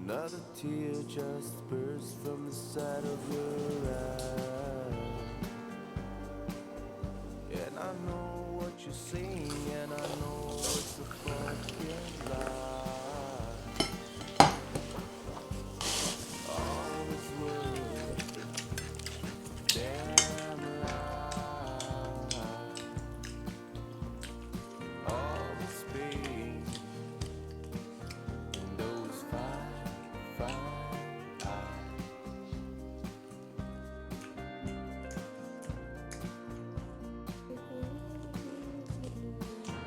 Another tear just burst from the side of your eye. And I know what you're saying, and I know it's a fucking lie. All this world, damn lie. All this pain, and those fine eyes.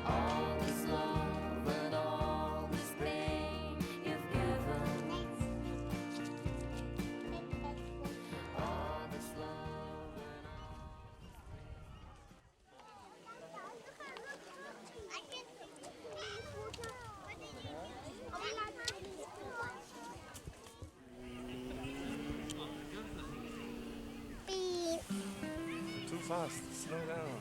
All this love and all this pain you've given. All this love and too fast, slow down.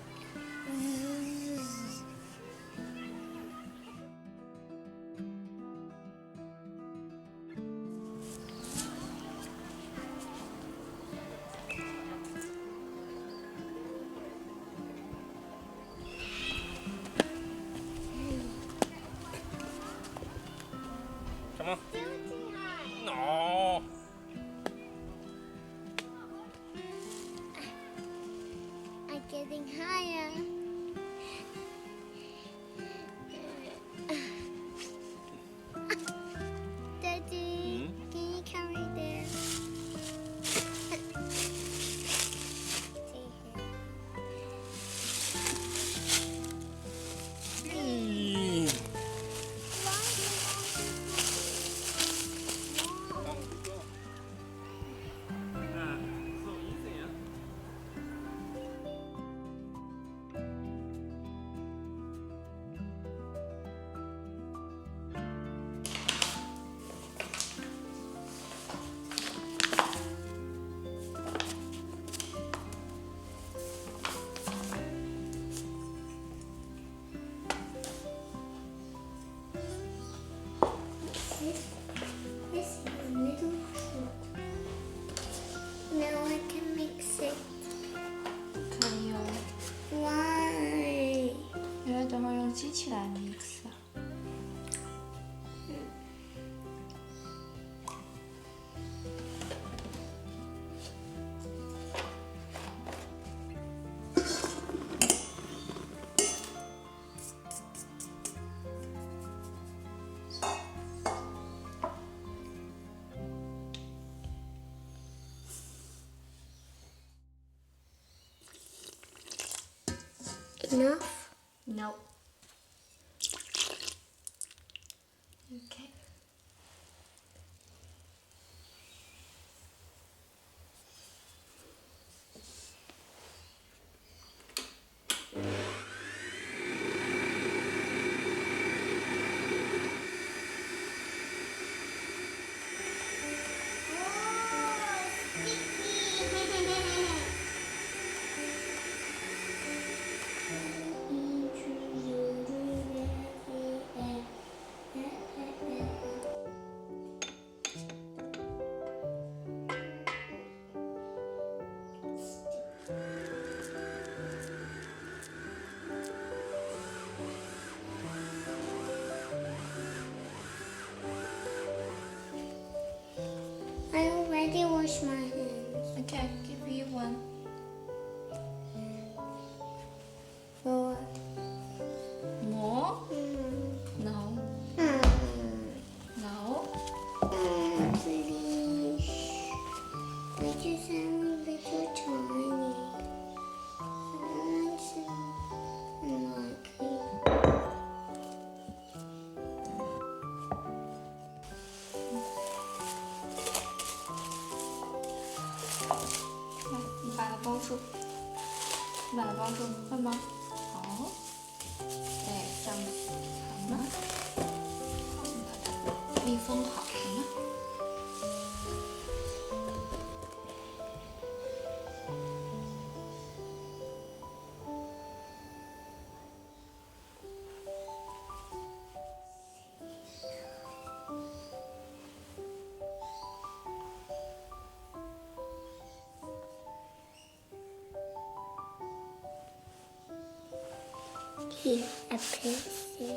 Come on. No. I'm getting higher. Daddy, can you carry this? This is a little fruit. Now I can mix it. 可以哦， Why? 因为等会儿用机器来 mix 啊。Enough? No. Okay. I already washed my hands. Okay, give you one. For More? No. No. Please. I just am a little tiny. I want some like it. 来，你把它包住。你把它包住，会吗？好。对，这样子，好吗？密封好，好吗？ Here, a person.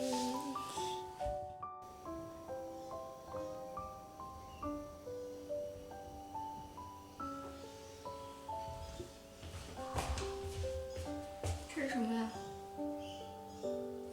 这是什么呀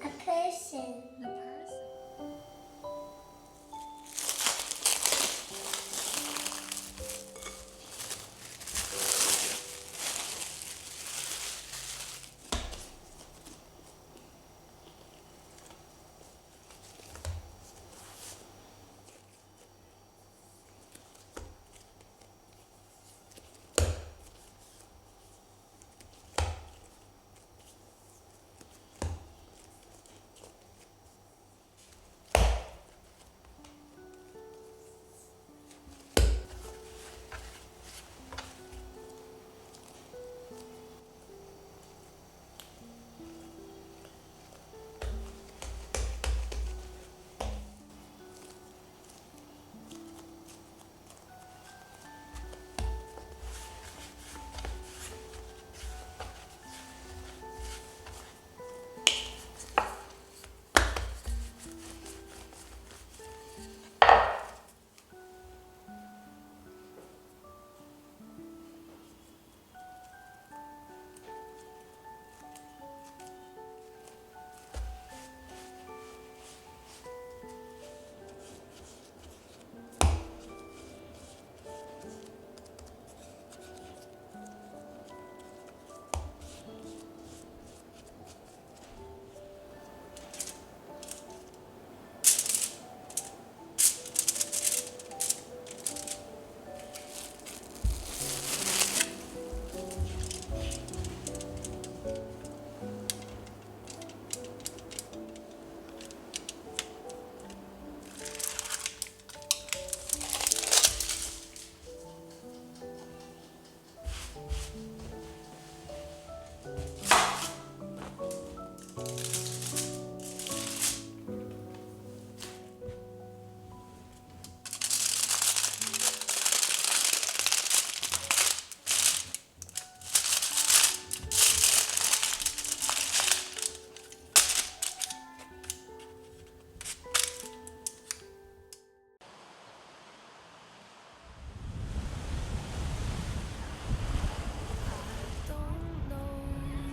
A person. ？The person。Don't know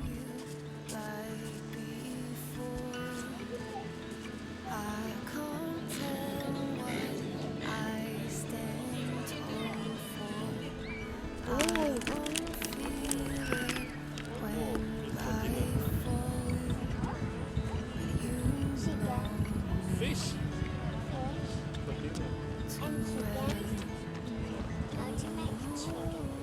you like before. I can't tell what I stand tall for. I won't feel it when I fall. You know Fish. And chicken. How to make chicken.